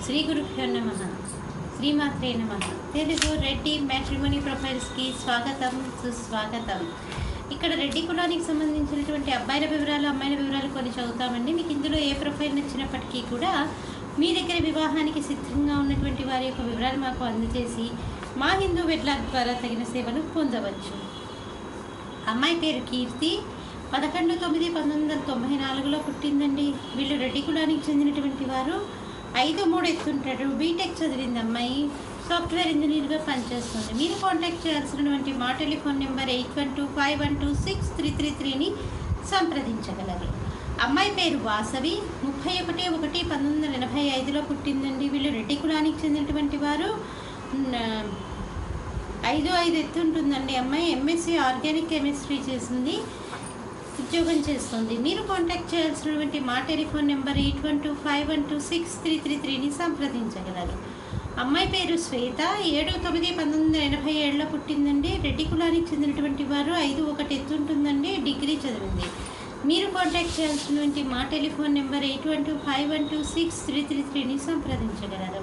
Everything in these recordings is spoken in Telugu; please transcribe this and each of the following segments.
శ్రీ గురుభ్యో నమః. శ్రీమాత్రే నమః. తెలుగు రెడ్డి మ్యాట్రిమోనీ ప్రొఫైల్స్కి స్వాగతం, సుస్వాగతం. ఇక్కడ రెడ్డి కులానికి సంబంధించినటువంటి అబ్బాయిల వివరాలు, అమ్మాయిల వివరాలు కొన్ని చదువుతామండి. మీకు ఇందులో ఏ ప్రొఫైల్ నచ్చినప్పటికీ కూడా మీ దగ్గర వివాహానికి సిద్ధంగా ఉన్నటువంటి వారి యొక్క వివరాలు మాకు అందజేసి మా హిందూ వెడ్లాక్ ద్వారా తగిన సేవలు పొందవచ్చు. అమ్మాయి పేరు కీర్తి, 11/9/1994లో పుట్టిందండి. వీళ్ళు రెడ్డి కులానికి చెందినటువంటి వారు. 5'3" ఎత్తుంటాడు. బీటెక్ చదివింది అమ్మాయి. సాఫ్ట్వేర్ ఇంజనీర్గా పనిచేస్తుంది. మీరు కాంటాక్ట్ చేయాల్సినటువంటి మా టెలిఫోన్ నెంబర్ 8125126333ని సంప్రదించగలరు. అమ్మాయి పేరు వాసవి, 31/1/1985లో పుట్టిందండి. వీళ్ళు రెడ్డి కులానికి చెందినటువంటి వారు. 5'5" ఎత్తుంటుందండి అమ్మాయి. ఎంఎస్సీ ఆర్గానిక్ కెమిస్ట్రీ చేసింది, ఉద్యోగం చేస్తుంది. మీరు కాంటాక్ట్ చేయాల్సినటువంటి మా టెలిఫోన్ నెంబర్ 8125126333ని సంప్రదించగలరు. అమ్మాయి పేరు శ్వేత, 7/9/1987లో పుట్టిందండి. రెడ్డి కులానికి చెందినటువంటి వారు. 5'1" ఎత్తుంటుందండి, డిగ్రీ చదివింది. మీరు కాంటాక్ట్ చేయాల్సినటువంటి మా టెలిఫోన్ నెంబర్ 8125126333ని సంప్రదించగలరు.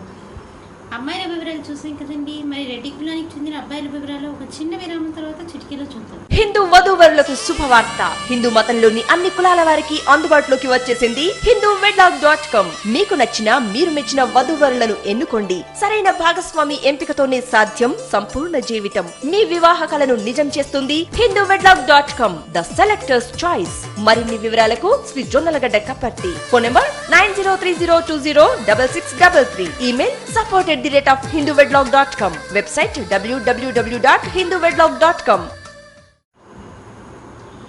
అమ్మాయిల వివరాలు చూసాం కదండి. మరి రెడ్డి కులానికి చెందిన అబ్బాయిల వివరాలు ఒక చిన్న విరామం తర్వాత చిటికీలో చూద్దాం. హిందూ వధూవరులకు శుభవార్త. హిందూ మతంలోని అన్ని కులాల వారికి అందుబాటులోకి వచ్చేసింది హిందూ వెడ్లాక్.com. మీకు నచ్చిన, మీరు మెచ్చిన వధూవరులను ఎన్నుకోండి. సరైన భాగస్వామి ఎంపికతోనే సాధ్యం సంపూర్ణ జీవితం. మీ వివాహ కలను నిజం చేస్తుంది హిందూ వెడ్లాక్.com, ద సెలెక్టర్స్ చాయిస్. మరిన్ని వివరాలకు Shri Jonnalagadda Kaparthi. Phone number 9030206633. Email support@hinduvedlog.com. Website www.hinduvedlog.com.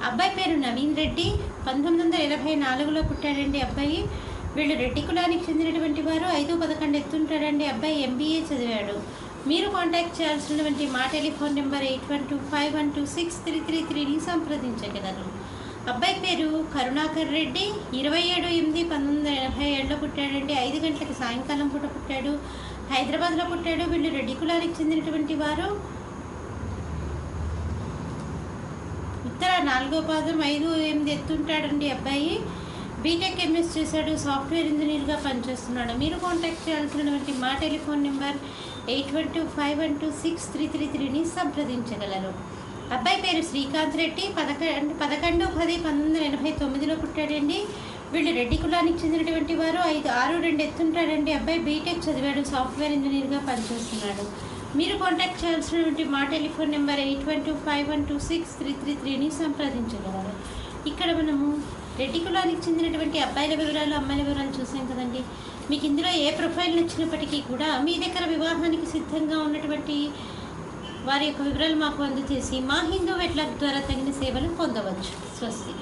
అబ్బాయి పేరు నవీన్ రెడ్డి, 1984లో పుట్టాడండి అబ్బాయి. వీళ్ళు రెడ్డి కులానికి చెందినటువంటి వారు. 5'11" ఎత్తుంటాడండి అబ్బాయి. ఎంబీఏ చదివాడు. మీరు కాంటాక్ట్ చేయాల్సినటువంటి మా టెలిఫోన్ నెంబర్ 8125126333ని సంప్రదించగలరు. అబ్బాయి పేరు కరుణాకర్ రెడ్డి, 27/8/1987లో పుట్టాడండి. 5 గంటలకి సాయంకాలం పూట పుట్టాడు. హైదరాబాద్లో పుట్టాడు. వీళ్ళు రెడ్డి కులానికి చెందినటువంటి వారు. ఉత్తర 4వ పాదం, 5'8" ఎత్తుంటాడండి అబ్బాయి. బీటెక్ ఎంఎస్ చేశాడు. సాఫ్ట్వేర్ ఇంజనీర్గా పనిచేస్తున్నాడు. మీరు కాంటాక్ట్ చేయాల్సినటువంటి మా టెలిఫోన్ నెంబర్ 8125126333ని సంప్రదించగలరు. అబ్బాయి పేరు శ్రీకాంత్ రెడ్డి, 11/10/1989లో పుట్టాడండి. వీళ్ళు రెడ్డి కులానికి చెందినటువంటి వారు. 5'6'2" ఎత్తుంటాడండి అబ్బాయి. బీటెక్ చదివాడు. సాఫ్ట్వేర్ ఇంజనీర్గా పనిచేస్తున్నాడు. మీరు కాంటాక్ట్ చేయాల్సినటువంటి మా టెలిఫోన్ నెంబర్ 8125126333ని సంప్రదించగలరు. ఇక్కడ మనము రెడ్డి కులానికి చెందినటువంటి అబ్బాయిల వివరాలు, అమ్మాయిల వివరాలు చూసాం కదండి. మీకు ఇందులో ఏ ప్రొఫైల్ నచ్చినప్పటికీ కూడా మీ దగ్గర వివాహానికి సిద్ధంగా ఉన్నటువంటి వారి యొక్క వివరాలు మాకు అందజేసి మా హిందూ వెడ్లాక్ ద్వారా తగిన సేవలు పొందవచ్చు. స్వస్తి.